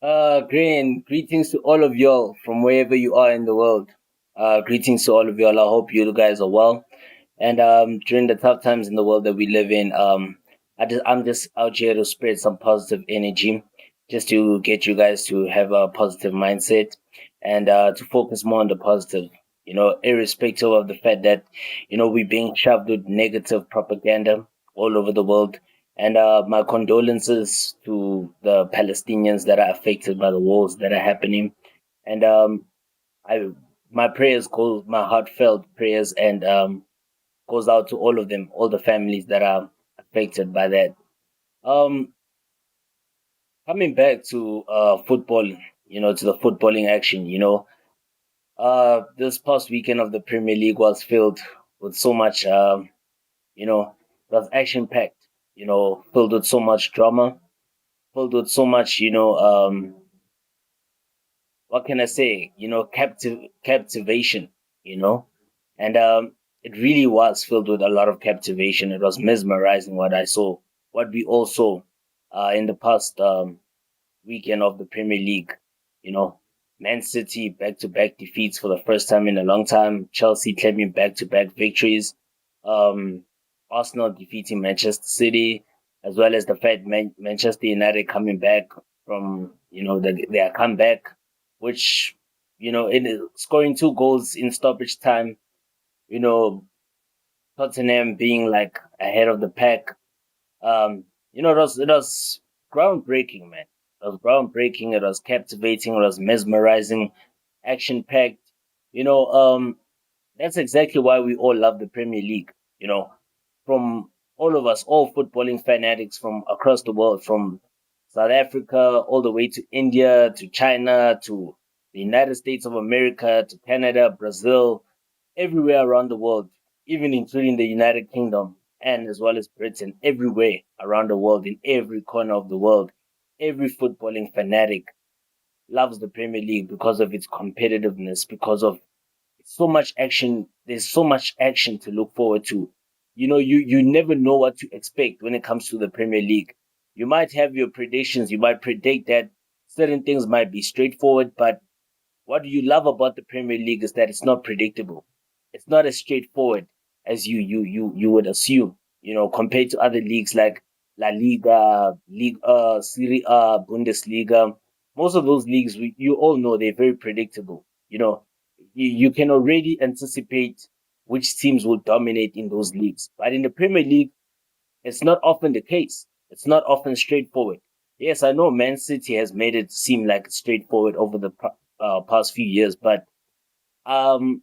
Greetings to all of y'all from wherever you are in the world. Greetings to all of y'all. I hope you guys are well. And during the tough times in the world that we live in, I'm just out here to spread some positive energy, just to get you guys to have a positive mindset and to focus more on the positive. Irrespective of the fact that we're being shoved with negative propaganda all over the world. And my condolences to the Palestinians that are affected by the wars that are happening. And I, my prayers my heartfelt prayers, and goes out to all of them, all the families that are affected by that. Um, Coming back to football, to the footballing action, this past weekend of the Premier League was filled with so much, it was action packed, filled with so much drama, filled with so much, what can I say? Captivation, you know, and it really was filled with a lot of captivation. It was mesmerizing what I saw, what we all saw in the past weekend of the Premier League. You know, Man City back to back defeats for the first time in a long time. Chelsea claiming back to back victories. Um, Arsenal defeating Manchester City, as well as the fact Manchester United coming back from their comeback, which in scoring 2 goals in stoppage time. You know, Tottenham being like ahead of the pack. It was groundbreaking, man. It was groundbreaking. It was captivating. It was mesmerizing, action packed. You know, um, that's exactly why we all love the Premier League. You know, from all of us, all footballing fanatics from across the world, from South Africa all the way to India, to China, to the United States of America, to Canada, Brazil, everywhere around the world, even including the United Kingdom and as well as Britain, everywhere around the world, in every corner of the world, every footballing fanatic loves the Premier League because of its competitiveness, because of so much action. There's so much action to look forward to. You never know what to expect when it comes to the Premier League. You might have your predictions. You might predict that certain things might be straightforward, but what you love about the Premier League is that it's not predictable. It's not as straightforward as you would assume. Compared to other leagues like La Liga, Serie A, Bundesliga. Most of those leagues, you all know they're very predictable. You can already anticipate which teams will dominate in those leagues. But in the Premier League, it's not often the case. It's not often straightforward. Yes, I know Man City has made it seem like it's straightforward over the past few years, but in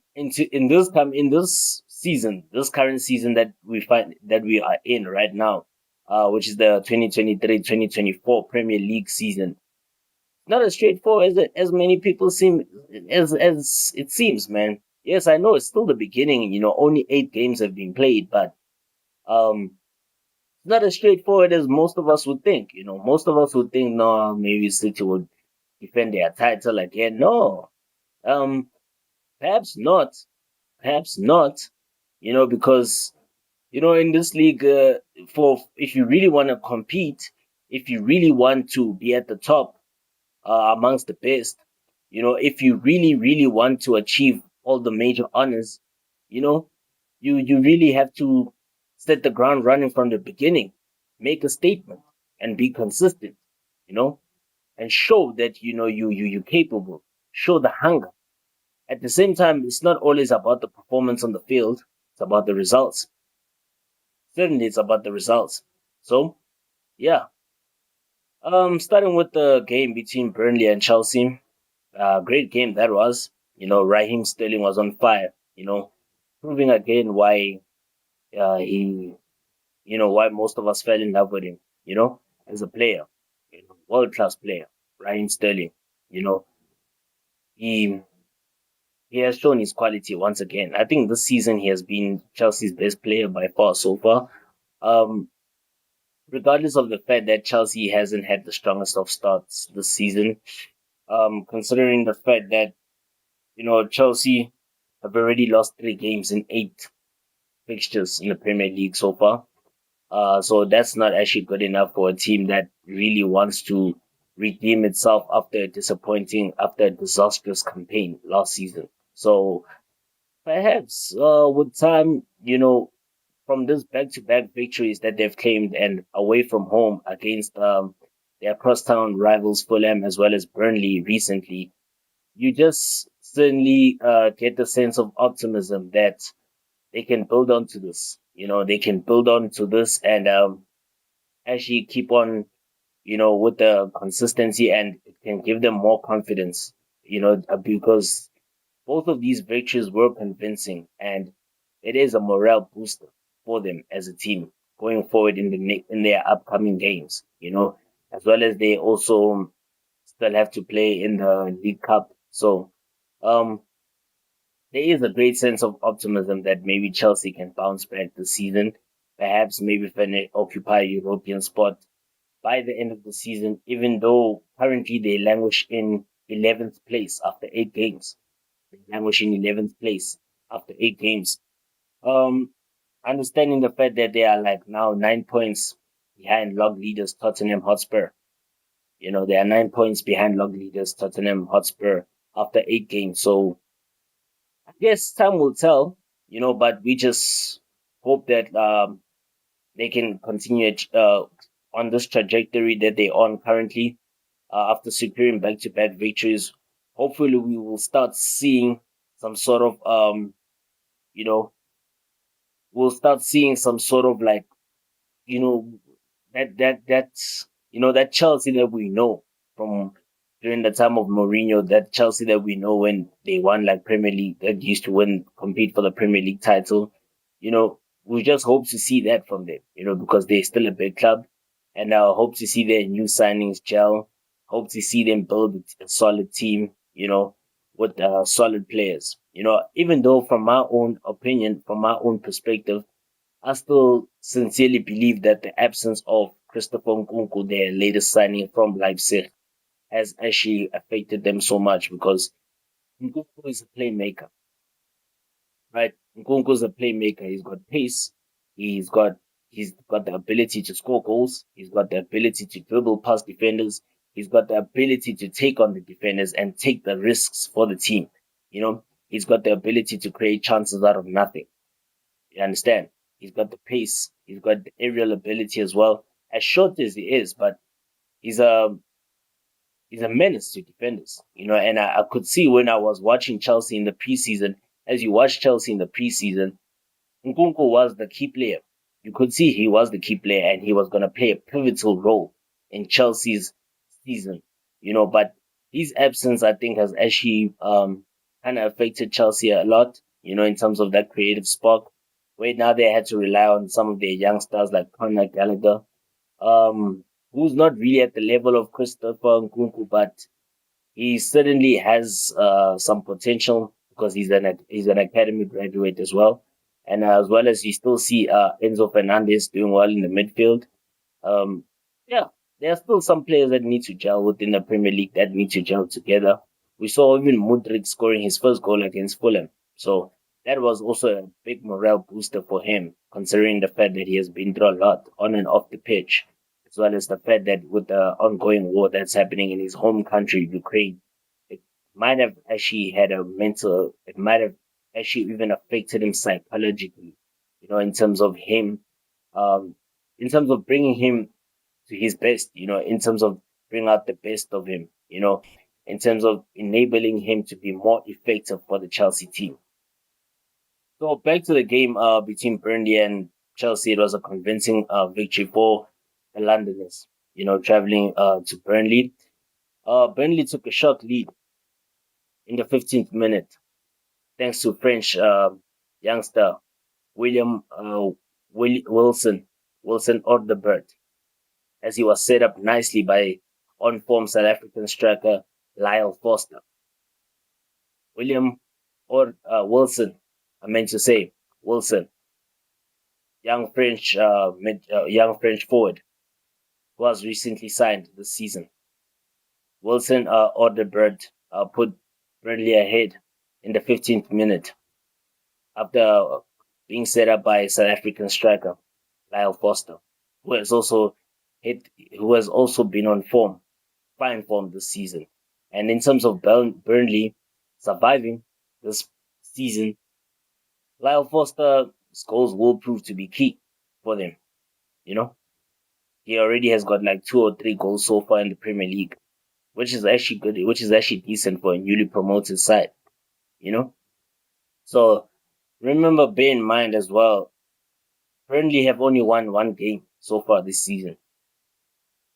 this season, this current season that we are in right now, which is the 2023-2024 Premier League season, not as straightforward as many people seem as it seems, man. Yes, I know it's still the beginning. Only 8 games have been played, but um, it's not as straightforward as most of us would think. Most of us would think, no, maybe City would defend their title again. No, um, perhaps not. Perhaps not. Because in this league, for if you really want to compete, if you really want to be at the top amongst the best, if you really, really want to achieve all the major honors, you know, you really have to set the ground running from the beginning, make a statement, and be consistent, you know, and show that you're capable, show the hunger. At the same time, it's not always about the performance on the field; it's about the results. Certainly, it's about the results. So, yeah, starting with the game between Burnley and Chelsea. Great game that was. Raheem Sterling was on fire. Proving again why he, why most of us fell in love with him. As a player, world class player, Raheem Sterling. You know, he he has shown his quality once again. I think this season he has been Chelsea's best player by far so far. Um, Regardless of the fact that Chelsea hasn't had the strongest of starts this season, considering the fact that Chelsea have already lost 3 games in 8 fixtures in the Premier League so far. So that's not actually good enough for a team that really wants to. redeem itself after a disastrous campaign last season. So perhaps with time, from this back-to-back victories that they've claimed and away from home against their crosstown rivals Fulham as well as Burnley recently, you just certainly get the sense of optimism that they can build onto this. They can build onto this and actually keep on, with the consistency, and it can give them more confidence, because both of these victories were convincing, and it is a morale booster for them as a team going forward in their upcoming games. As well as they also still have to play in the League Cup. So um, there is a great sense of optimism that maybe Chelsea can bounce back this season, perhaps maybe finish occupy a European spot by the end of the season, even though currently they languish in 11th place after 8 games. They languish in 11th place after 8 games. Um, Understanding the fact that they are like now 9 points behind log leaders Tottenham Hotspur. They are 9 points behind log leaders Tottenham Hotspur after 8 games. So I guess time will tell, but we just hope that they can continue on this trajectory that they're on currently after securing back-to-back victories. Hopefully, we will start seeing some sort of you know, we'll start seeing some sort of like you know that Chelsea that we know from during the time of Mourinho, that Chelsea that we know when they won like Premier League, that used to compete for the Premier League title. We just hope to see that from them, because they're still a big club, and hope to see their new signings gel. Hope to see them build a solid team, with solid players. Even though from my own opinion, from my own perspective, I still sincerely believe that the absence of Christopher Nkunku, their latest signing from Leipzig, has actually affected them so much because Nkunku is a playmaker, right? Nkunku is a playmaker. He's got pace. He's got he's got the ability to score goals. He's got the ability to dribble past defenders. He's got the ability to take on the defenders and take the risks for the team. He's got the ability to create chances out of nothing. You understand? He's got the pace. He's got the aerial ability as well. As short as he is, but he's a he's a menace to defenders. And I could see when I was watching Chelsea in the preseason. As you watch Chelsea in the preseason, Nkunku was the key player. You could see he was the key player, and he was going to play a pivotal role in Chelsea's season. But his absence, I think, has actually kind of affected Chelsea a lot. In terms of that creative spark, where now they had to rely on some of their youngsters like Conor Gallagher, who's not really at the level of Christopher Nkunku, but he certainly has some potential because he's an academy graduate as well, and as well as you still see Enzo Fernandez doing well in the midfield. Um, yeah, there are still some players that need to gel within the Premier League that need to gel together. We saw even Mudryk scoring his first goal against Fulham, so that was also a big morale booster for him, considering the fact that he has been through a lot on and off the pitch, as well as the fact that with the ongoing war that's happening in his home country, Ukraine, it might have actually it might have actually even affected him psychologically, in terms of him, um, in terms of bringing him to his best, in terms of bring out the best of him, in terms of enabling him to be more effective for the Chelsea team. So back to the game between Burnley and Chelsea, it was a convincing victory for the Londoners, traveling to Burnley. Burnley took a short lead in the 15th minute thanks to French youngster William Wilson Ordebert, as he was set up nicely by on-form South African striker Lyle Foster. William or Wilson, I meant to say Wilson, young French forward who was recently signed this season. Wilson Ordebert put Burnley ahead in the 15th minute after being set up by South African striker Lyle Foster, who has also who has also been on form fine form this season. And in terms of Burnley surviving this season, Lyle Foster's goals will prove to be key for them. You know, he already has got like 2 or 3 goals so far in the Premier League, which is actually good, which is actually decent for a newly promoted side. You know, so remember, bear in mind as well, Burnley have only won one game so far this season.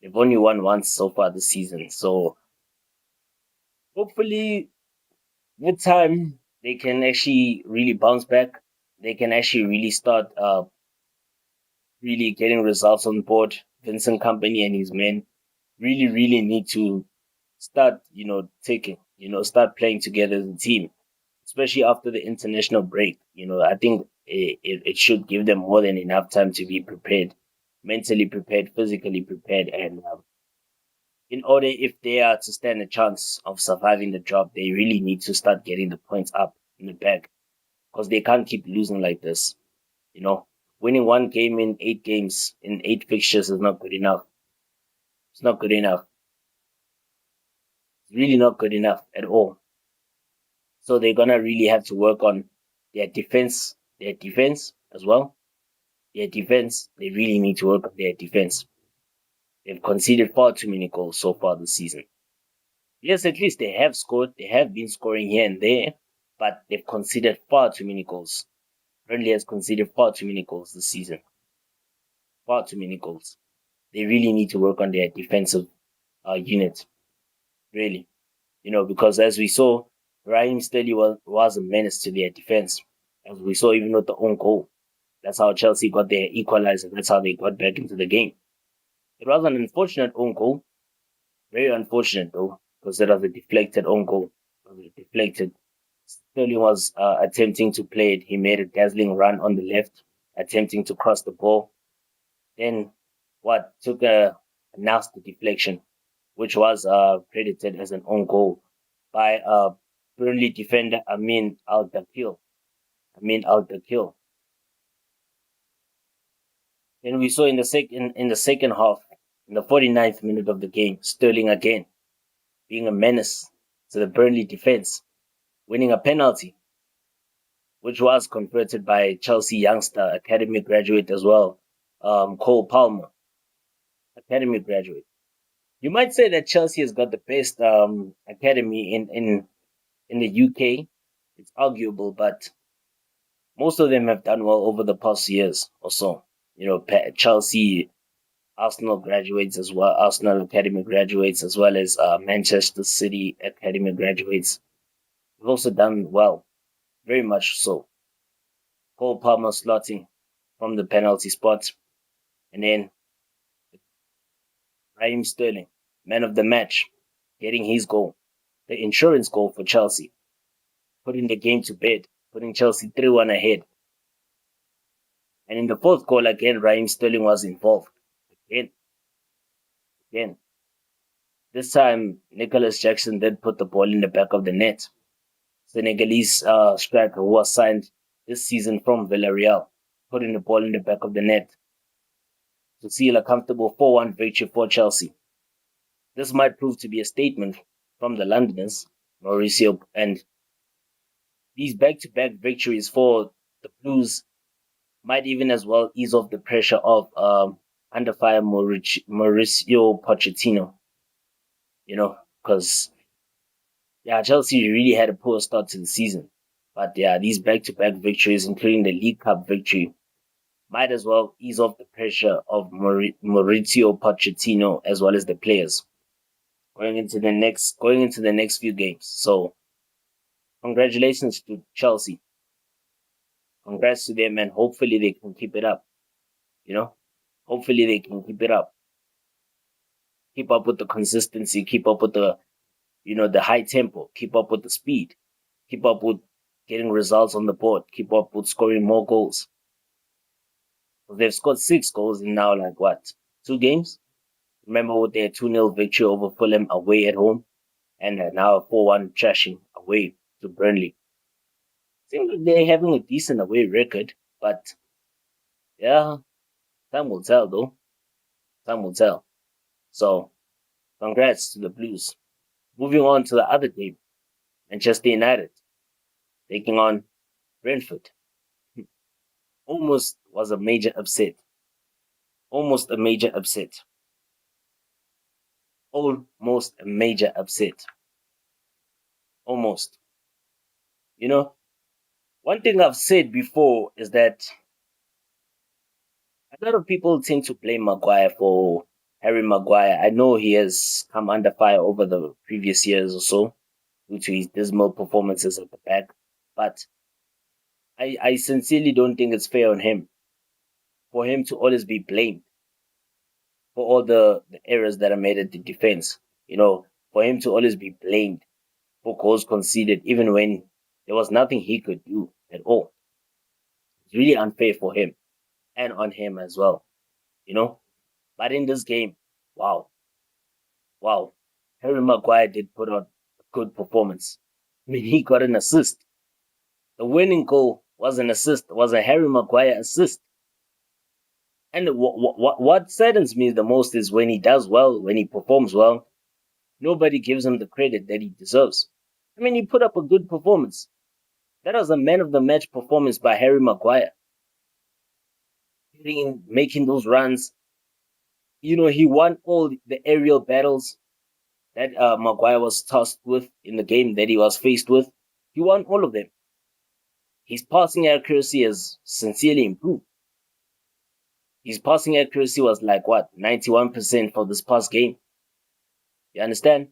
They've only won once so far this season. So hopefully, with time, they can actually really bounce back. They can actually really start really getting results on board. Vincent Company and his men really need to start, start playing together as a team, especially after the international break. I think it should give them more than enough time to be prepared, mentally prepared, physically prepared, and in order, if they are to stand a chance of surviving the drop, they really need to start getting the points up in the bag because they can't keep losing like this. You know, winning one game in 8 games in 8 fixtures is not good enough. It's not good enough. It's really not good enough at all. So they're gonna really have to work on their defense as well. Their defense, they really need to work on their defense. They've conceded far too many goals so far this season. Yes, at least they have scored. They have been scoring here and there, but they've conceded far too many goals. Burnley has conceded far too many goals this season. Far too many goals. They really need to work on their defensive unit. Really. Because as we saw, Raheem Sterling was a menace to their defense. As we saw even with the own goal. That's how Chelsea got their equalizer. That's how they got back into the game. It was an unfortunate own goal. Very unfortunate though, because it was a deflected own goal. It was deflected. Sterling was attempting to play it. He made a dazzling run on the left, attempting to cross the ball. Then took a nasty deflection, which was credited as an own goal by Burnley defender Amin Al-Dakil. Then we saw in the second half, in the 49th minute of the game, Sterling again being a menace to the Burnley defense, winning a penalty, which was converted by Chelsea youngster, academy graduate as well, Cole Palmer, academy graduate. You might say that Chelsea has got the best academy in the UK. It's arguable, but most of them have done well over the past years or so. Chelsea, Arsenal graduates as well, Arsenal academy graduates as well as Manchester City academy graduates. Have also done well, very much so. Cole Palmer slotting from the penalty spot, and then Raheem Sterling, man of the match, getting his goal, the insurance goal for Chelsea, putting the game to bed, putting Chelsea 3-1 ahead. And in the fourth goal again, Raheem Sterling was involved. Again. This time, Nicholas Jackson did put the ball in the back of the net. Senegalese striker who was signed this season from Villarreal, putting the ball in the back of the net to seal a comfortable 4-1 victory for Chelsea. This might prove to be a statement from the Londoners, Mauricio, and these back-to-back victories for the Blues might even as well ease off the pressure of under fire Mauricio Pochettino. Because Chelsea really had a poor start to the season. But these back-to-back victories, including the League Cup victory, might as well ease off the pressure of Mauricio Pochettino as well as the players going into the next few games. So, congratulations to Chelsea. Congrats to them, and hopefully they can keep it up. Hopefully they can keep it up. Keep up with the consistency. Keep up with the high tempo. Keep up with the speed. Keep up with getting results on the board. Keep up with scoring more goals. They've scored 6 goals in now, 2 games? Remember with their 2-0 victory over Fulham away at home, and now a 4-1 trashing away to Burnley. Seems like they're having a decent away record, but time will tell though. Time will tell. So, Congrats to the Blues. Moving on to the other game, Manchester United taking on Brentford. Almost was a major upset. Almost a major upset. Almost a major upset. Almost. You know, one thing I've said before is that a lot of people tend to blame Maguire for Harry Maguire. I know he has come under fire over the previous years or so due to his dismal performances at the back, but I sincerely don't think it's fair on him for him to always be blamed for all the errors that are made at the defense. For him to always be blamed for goals conceded, even when there was nothing he could do at all. It's really unfair for him and on him as well, you know. But in this game, wow, wow, Harry Maguire did put on a good performance. I mean, he got an assist. The winning goal was an assist, was a Harry Maguire assist. And what saddens me the most is when he does well, when he performs well, nobody gives him the credit that he deserves. I mean, he put up a good performance. That was a man of the match performance by Harry Maguire. Making those runs. He won all the aerial battles that Maguire was tasked with in the game that he was faced with. He won all of them. His passing accuracy has sincerely improved. His passing accuracy was like what, 91% for this past game. You understand?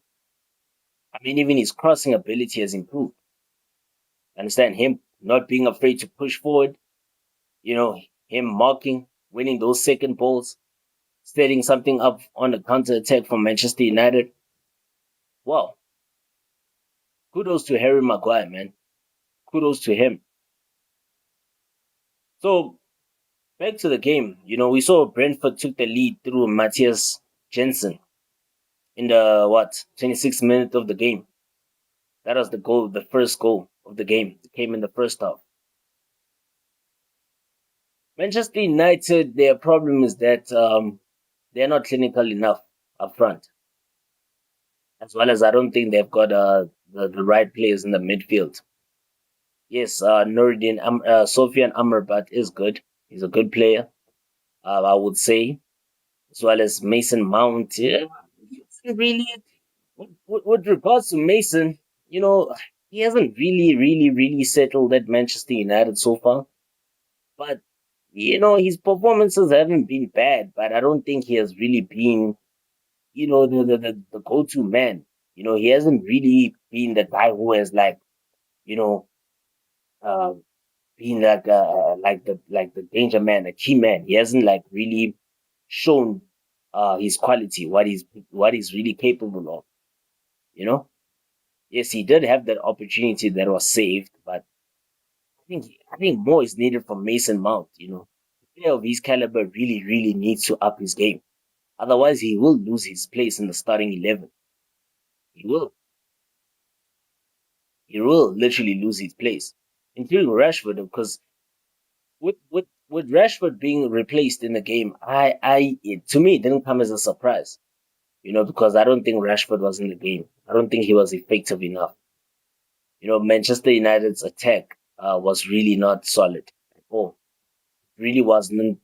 I mean, even his crossing ability has improved. Understand him not being afraid to push forward, him marking, winning those second balls, setting something up on the counter attack for Manchester United. Wow. Kudos to Harry Maguire, man. Kudos to him. So back to the game. We saw Brentford took the lead through Matthias Jensen in the 26th minute of the game. That was the goal, the first goal of the game. It came in the first half. Manchester United, their problem is that they're not clinical enough up front. As well as I don't think they've got the right players in the midfield. Yes, Sofian Amrabat is good. He's a good player, I would say. As well as Mason Mount. Yeah, really, with regards to Mason, he hasn't really, really, really settled at Manchester United so far. But, his performances haven't been bad, but I don't think he has really been, the go-to man. He hasn't really been the guy who has you know, uh, been like the danger man, the key man. He hasn't really shown his quality, what he's really capable of. You know, yes, he did have that opportunity that was saved, but I think more is needed from Mason Mount. A player of his caliber really, really needs to up his game. Otherwise, he will lose his place in the starting 11. He will. He will literally lose his place, including Rashford, because with Rashford being replaced in the game, to me it didn't come as a surprise. Because I don't think Rashford was in the game. I don't think he was effective enough. Manchester United's attack was really not solid at all. It really wasn't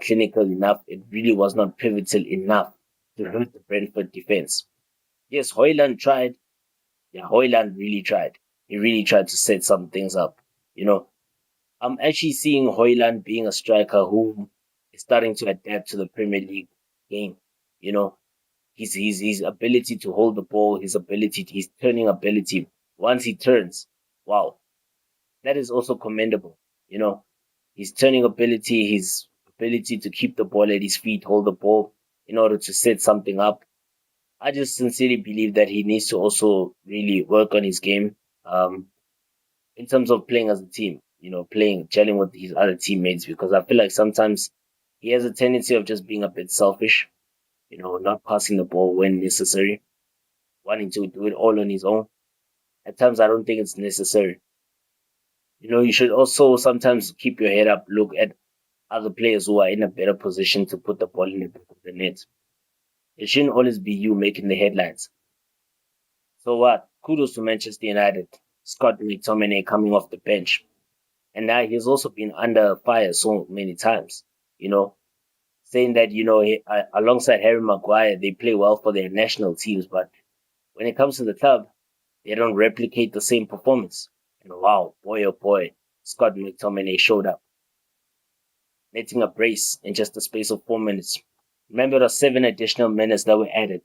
clinical enough. It really was not pivotal enough to hurt the Brentford defense. Yes, Hoyland tried. Yeah, Hoyland really tried. He really tried to set some things up. You know, I'm actually seeing Hoyland being a striker who is starting to adapt to the Premier League game. You know, his ability to hold the ball, his turning ability. Once he turns, wow, that is also commendable. You know, his turning ability, his ability to keep the ball at his feet, hold the ball in order to set something up. I just sincerely believe that he needs to also really work on his game. In terms of playing as a team, gelling with his other teammates, because I feel like sometimes he has a tendency of just being a bit selfish, not passing the ball when necessary, wanting to do it all on his own. At times, I don't think it's necessary. You should also sometimes keep your head up, look at other players who are in a better position to put the ball in the back of the net. It shouldn't always be you making the headlines. So what? Kudos to Manchester United. Scott McTominay coming off the bench. And now he's also been under fire so many times, you know, saying that, alongside Harry Maguire, they play well for their national teams, but when it comes to the club, they don't replicate the same performance. And wow, boy oh boy, Scott McTominay showed up, netting a brace in just the space of 4 minutes. Remember the 7 additional minutes that were added.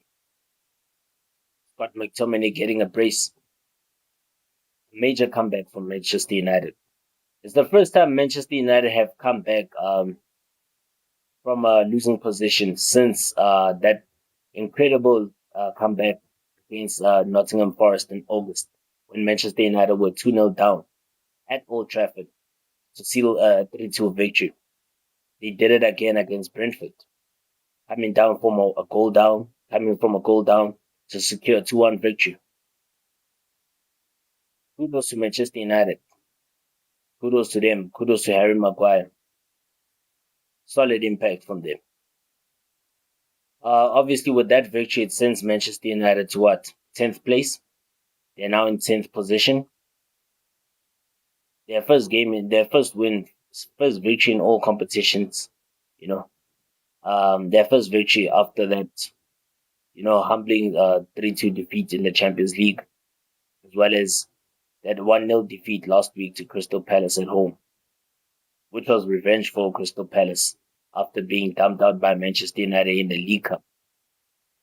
Scott McTominay getting a brace. Major comeback from Manchester United. It's the first time Manchester United have come back from a losing position since that incredible comeback against Nottingham Forest in August when Manchester United were 2-0 down at Old Trafford to seal a 3-2 victory. They did it again against Brentford, coming from a goal down to secure a 2-1 victory. Kudos to Manchester United. Kudos to them. Kudos to Harry Maguire. Solid impact from them. Obviously, with that victory, it sends Manchester United to what? 10th place. They're now in 10th position. Their first victory in all competitions. Their first victory after that, humbling 3-2 defeat in the Champions League, as well as that 1-0 defeat last week to Crystal Palace at home, which was revenge for Crystal Palace after being dumped out by Manchester United in the League Cup.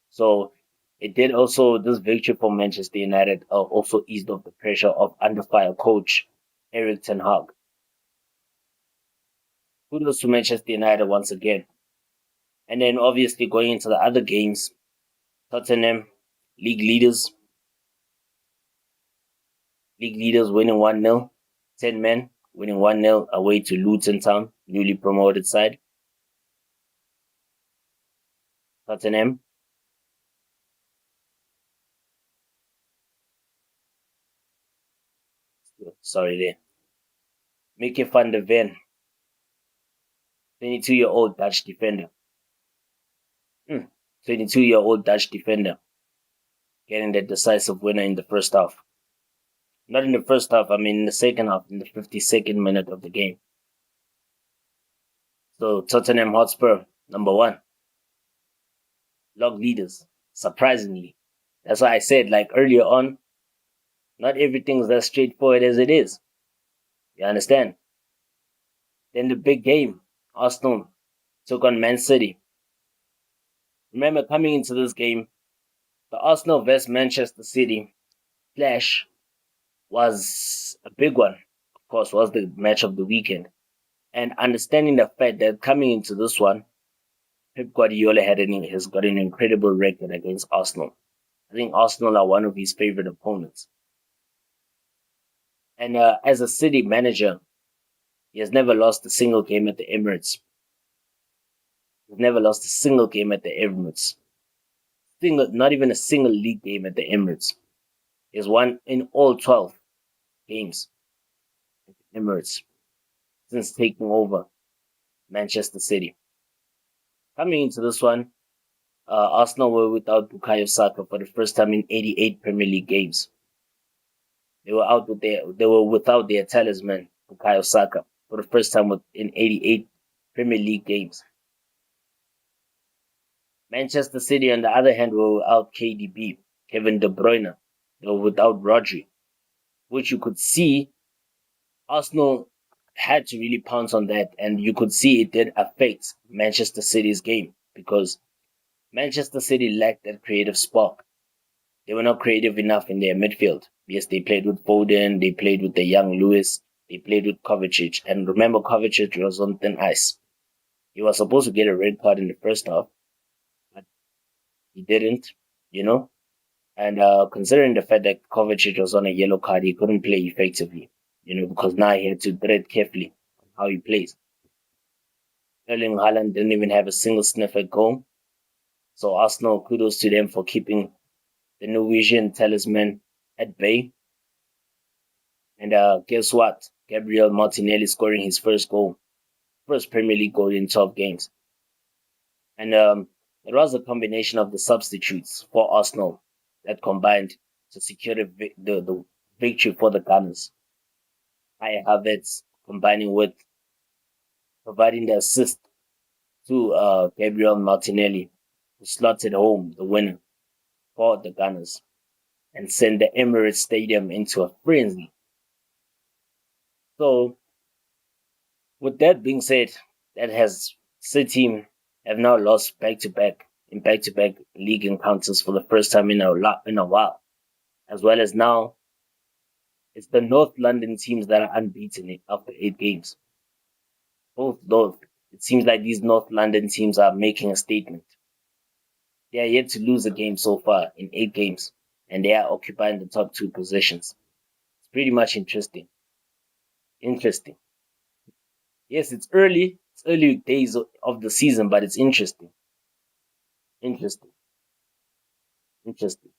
So this victory for Manchester United also eased off the pressure of under fire coach Erik ten Hag. Kudos to Manchester United once again. And then obviously going into the other games, Tottenham, league leaders winning 1-0, 10 men winning 1-0 away to Luton Town, newly promoted side. Tottenham. Sorry there. Mickey van der Ven, 22-year-old Dutch defender. 22-year-old Dutch defender getting the decisive winner in the first half. Not in the first half, in the second half, in the 52nd minute of the game. So Tottenham Hotspur, number 1. Log leaders, surprisingly. That's why I said, like earlier on, not everything's as straightforward as it is. You understand? Then the big game, Arsenal took on Man City. Remember, coming into this game, the Arsenal vs Manchester City clash was a big one. Of course, was the match of the weekend. And understanding the fact that coming into this one, Pep Guardiola has got an incredible record against Arsenal. I think Arsenal are one of his favorite opponents. And as a City manager, he has never lost a single game at the Emirates. He's never lost a single game at the Emirates. Not even a single league game at the Emirates. He's won in all 12 games at the Emirates since taking over Manchester City. Coming into this one, Arsenal were without Bukayo Saka for the first time in 88 Premier League games. They were without their talisman, Bukayo Saka, for the first time in 88 Premier League games. Manchester City, on the other hand, were without KDB, Kevin De Bruyne. They were without Rodri, which you could see Arsenal had to really pounce on that, and you could see it did affect Manchester City's game because Manchester City lacked that creative spark. They were not creative enough in their midfield. Yes, they played with Foden, they played with the young Lewis, they played with Kovacic, and remember Kovacic was on thin ice. He was supposed to get a red card in the first half, but he didn't, And considering the fact that Kovacic was on a yellow card, he couldn't play effectively, because now he had to tread carefully on how he plays. Erling Haaland didn't even have a single sniff at goal. So Arsenal, kudos to them for keeping the Norwegian talisman at bay. And guess what? Gabriel Martinelli scoring his first Premier League goal in 12 games. And It was a combination of the substitutes for Arsenal that combined to secure the victory for the Gunners. Kai Havertz combining with providing the assist to Gabriel Martinelli, who slotted home the winner for the Gunners and sent the Emirates Stadium into a frenzy. So, with that being said, that has City have now lost back to back league encounters for the first time in a while, as well as now it's the North London teams that are unbeaten after 8 games. Both those, it seems like these North London teams are making a statement. They are yet to lose a game so far in 8 games, and they are occupying the top two positions. It's pretty much interesting. Interesting. Yes, it's early. It's early days of the season, but it's interesting. Interesting. Interesting.